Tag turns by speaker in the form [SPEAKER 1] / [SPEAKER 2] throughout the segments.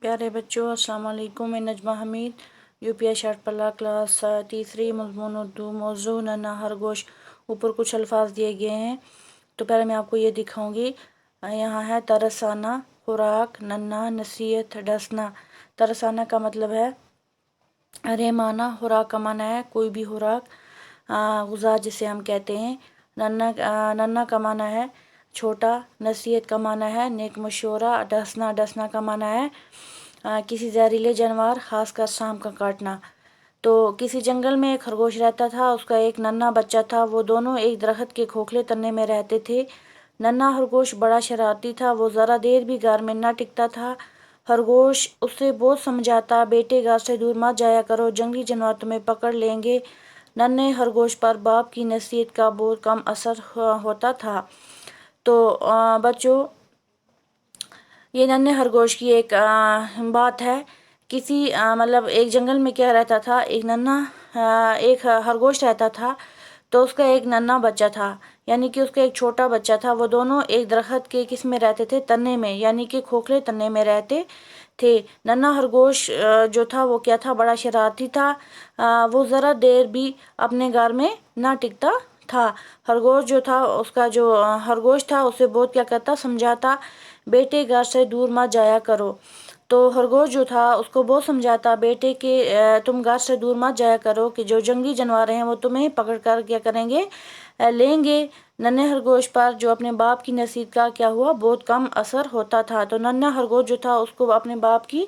[SPEAKER 1] प्यारे बच्चों, अस्सलाम वालेकुम। मैं नजमा हमीद, यूपीएस शर्ट पल्ला क्लास तीसरी, मज़मून उर्दू, मौजू नन्ना खरगोश। ऊपर कुछ अल्फाज दिए गए हैं, तो पहले मैं आपको ये दिखाऊंगी। यहाँ है तरसाना, खुराक, नन्ना, नसीहत, डसना। तरसाना का मतलब है रहमाना, खुराक का माना है कोई भी खुराक, गुज़ा जिसे हम कहते हैं। नन्ना का माना है छोटा, नसीहत का माना है नेक मशवरा, डसना का माना है किसी जहरीले जानवर, खासकर सांप का काटना। तो किसी जंगल में एक खरगोश रहता था, उसका एक नन्हा बच्चा था। वो दोनों एक दरख्त के खोखले तने में रहते थे। नन्हा खरगोश बड़ा शरारती था, वो ज़रा देर भी घर में न टिकता था। खरगोश उससे बहुत समझाता, बेटे घर से दूर मत जाया करो, जंगली जानवर तुम्हें पकड़ लेंगे। नन्हे खरगोश पर बाप की नसीहत का बहुत कम असर होता था। तो बच्चों, ये नन्हे खरगोश की एक बात है। किसी मतलब एक जंगल में क्या रहता था, एक नन्हा एक खरगोश रहता था। तो उसका एक नन्हा बच्चा था, यानी कि उसका एक छोटा बच्चा था। वो दोनों एक दरख्त के किस में रहते थे, तने में, यानी कि खोखले तने में रहते थे। नन्हा खरगोश जो था वो क्या था, बड़ा शरारती था। वो ज़रा देर भी अपने घर में ना टिकता था। खरगोश जो था, उसका जो खरगोश था उसे बहुत क्या करता, समझाता, बेटे घर से दूर मत जाया करो। तो खरगोश जो था उसको बहुत समझाता, बेटे के तुम घर से दूर मत जाया करो कि जो जंगली जानवर हैं वो तुम्हें पकड़ कर क्या करेंगे, लेंगे। नन्हे खरगोश पर जो अपने बाप की नसीहत का क्या हुआ, बहुत कम असर होता था। तो नन्हा खरगोश जो था उसको अपने बाप की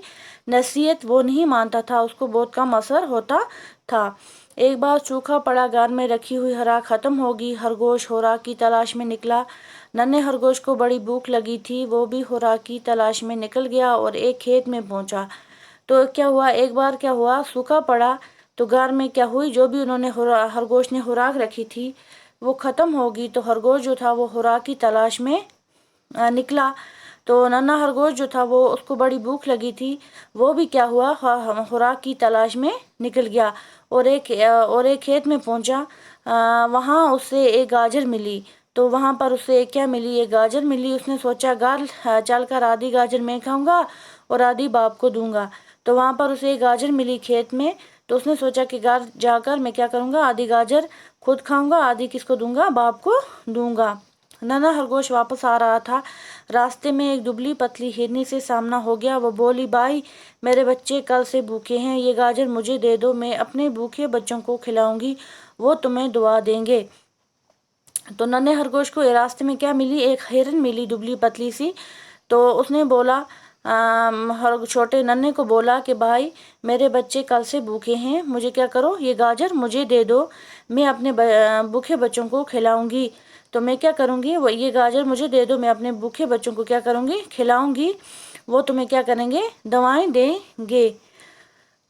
[SPEAKER 1] नसीहत वो नहीं मानता था, उसको बहुत कम असर होता था। एक बार सूखा पड़ा घर में रखी हुई खुराक ख़त्म होगी। खरगोश खुराक की तलाश में निकला। नन्हे खरगोश को बड़ी भूख लगी थी, वो भी खुराक की तलाश में निकल गया और एक खेत में पहुंचा। तो क्या हुआ, एक बार क्या हुआ, सूखा पड़ा तो घर में क्या हुई, जो भी उन्होंने खरगोश ने खुराक रखी थी वो ख़त्म होगी। तो खरगोश जो था वो खुराक की तलाश में निकला। तो नन्हा खरगोश जो था वो, उसको बड़ी भूख लगी थी, वो भी क्या हुआ, खुराक की तलाश में निकल गया और एक खेत में पहुंचा। वहाँ उसे एक गाजर मिली। तो वहाँ पर उसे क्या मिली, एक गाजर मिली। उसने सोचा घर चलकर आधी गाजर मैं खाऊंगा और आधी बाप को दूंगा। तो वहाँ पर उसे एक गाजर मिली खेत में। तो उसने सोचा कि घर जाकर मैं क्या करूँगा, आधी गाजर खुद खाऊंगा, आधी किसको दूंगा, बाप को दूंगा। नन्हा खरगोश वापस आ रहा था। रास्ते में एक दुबली पतली हिरनी से सामना हो गया। वो बोली, भाई मेरे बच्चे कल से भूखे हैं, ये गाजर मुझे दे दो, मैं अपने भूखे बच्चों को खिलाऊंगी, वो तुम्हें दुआ देंगे। तो नन्हे खरगोश को रास्ते में क्या मिली, एक हिरन मिली, दुबली पतली सी। तो उसने बोला, हर छोटे नन्हे को बोला कि भाई मेरे बच्चे कल से भूखे हैं, मुझे क्या करो, ये गाजर मुझे दे दो, मैं अपने भूखे बच्चों को खिलाऊंगी। तो मैं क्या करूँगी, वो ये गाजर मुझे दे दो, मैं अपने भूखे बच्चों को क्या करूँगी, खिलाऊंगी, वो तुम्हें क्या करेंगे, दवाएं देंगे।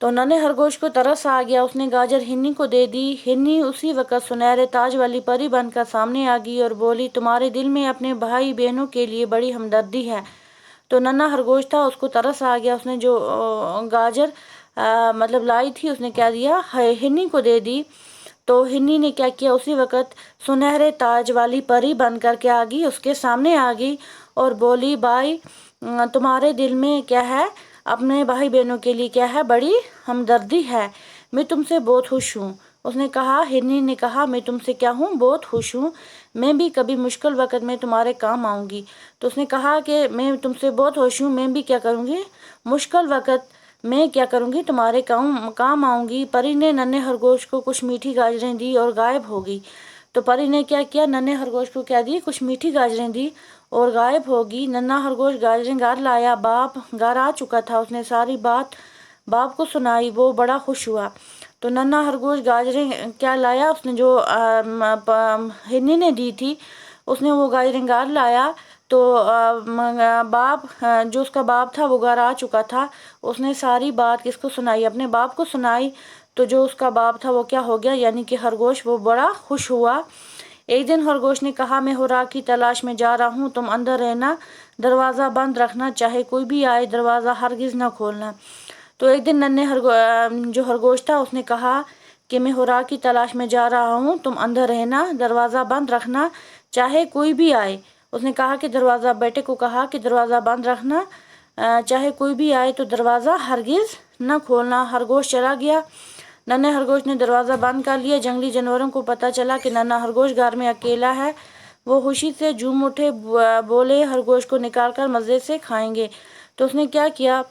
[SPEAKER 1] तो नन्हे खरगोश को तरस आ गया, उसने गाजर हिरनी को दे दी। हिरनी उसी वक्त सुनहरे ताज वाली परी बनकर सामने आ गई और बोली, तुम्हारे दिल में अपने भाई बहनों के लिए बड़ी हमदर्दी है। तो नन्हा खरगोश था, उसको तरस आ गया। उसने जो गाजर मतलब लाई थी, उसने क्या दिया, हिरनी को दे दी। तो हिरनी ने क्या किया, उसी वक्त सुनहरे ताज वाली परी बनकर के आ गई, उसके सामने आ गई और बोली, भाई तुम्हारे दिल में क्या है, अपने भाई बहनों के लिए क्या है, बड़ी हमदर्दी है, मैं तुमसे बहुत खुश हूँ। उसने कहा, हिरनी ने कहा, मैं तुमसे क्या हूँ, बहुत खुश हूँ, मैं भी कभी मुश्किल वक़्त में तुम्हारे काम आऊँगी। तो उसने कहा कि मैं तुमसे बहुत खुश हूँ, मैं भी क्या करूँगी, मुश्किल वक़्त मैं क्या करूँगी, तुम्हारे काम आऊँगी। परी ने नन्हे खरगोश को कुछ मीठी गाजरें दी और गायब हो गई। तो परी ने क्या किया, नन्हे खरगोश को क्या दी, कुछ मीठी गाजरें दी और गायब होगी। नन्हा खरगोश गाजरें घर लाया, बाप घर आ चुका था, उसने सारी बात बाप को सुनाई, वो बड़ा खुश हुआ। तो नन्हा खरगोश गाजरें क्या लाया, उसने जो हिरनी ने दी थी, उसने वो गाजरें घर लाया। तो बाप जो उसका बाप था वो घर आ चुका था, उसने सारी बात किसको सुनाई, अपने बाप को सुनाई। तो जो उसका बाप था वो क्या हो गया, यानी कि खरगोश, वो बड़ा खुश हुआ। एक दिन खरगोश ने कहा, मैं खुराक की तलाश में जा रहा हूँ, तुम अंदर रहना, दरवाज़ा बंद रखना, चाहे कोई भी आए, दरवाज़ा हरगिज़ ना खोलना। तो एक दिन जो खरगोश था उसने कहा कि मैं खुराक की तलाश में जा रहा हूँ, तुम अंदर रहना, दरवाज़ा बंद रखना, चाहे कोई भी आए। उसने कहा कि दरवाज़ा, बेटे को कहा कि दरवाज़ा बंद रखना, چاہے کوئی بھی آئے تو دروازہ ہرگز نہ کھولنا۔ خرگوش چلا گیا۔ ننھے خرگوش نے دروازہ بند کر لیا۔ جنگلی جانوروں کو پتہ چلا کہ ننھا خرگوش گھر میں اکیلا ہے۔ وہ خوشی سے جھوم اٹھے، بولے خرگوش کو نکال کر مزے سے کھائیں گے۔ تو اس نے کیا کیا،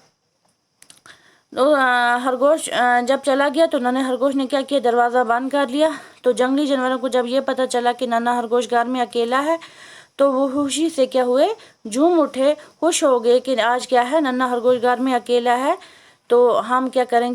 [SPEAKER 1] خرگوش جب چلا گیا تو ننھے خرگوش نے کیا کیا، دروازہ بند کر لیا۔ تو جنگلی جانوروں کو جب یہ پتہ چلا کہ ننھا خرگوش گھر میں اکیلا ہے تو وہ خوشی سے کیا ہوئے، جھوم اٹھے، خوش ہو گئے کہ آج کیا ہے، ننھا خرگوش گھر میں اکیلا ہے، تو ہم کیا کریں گے۔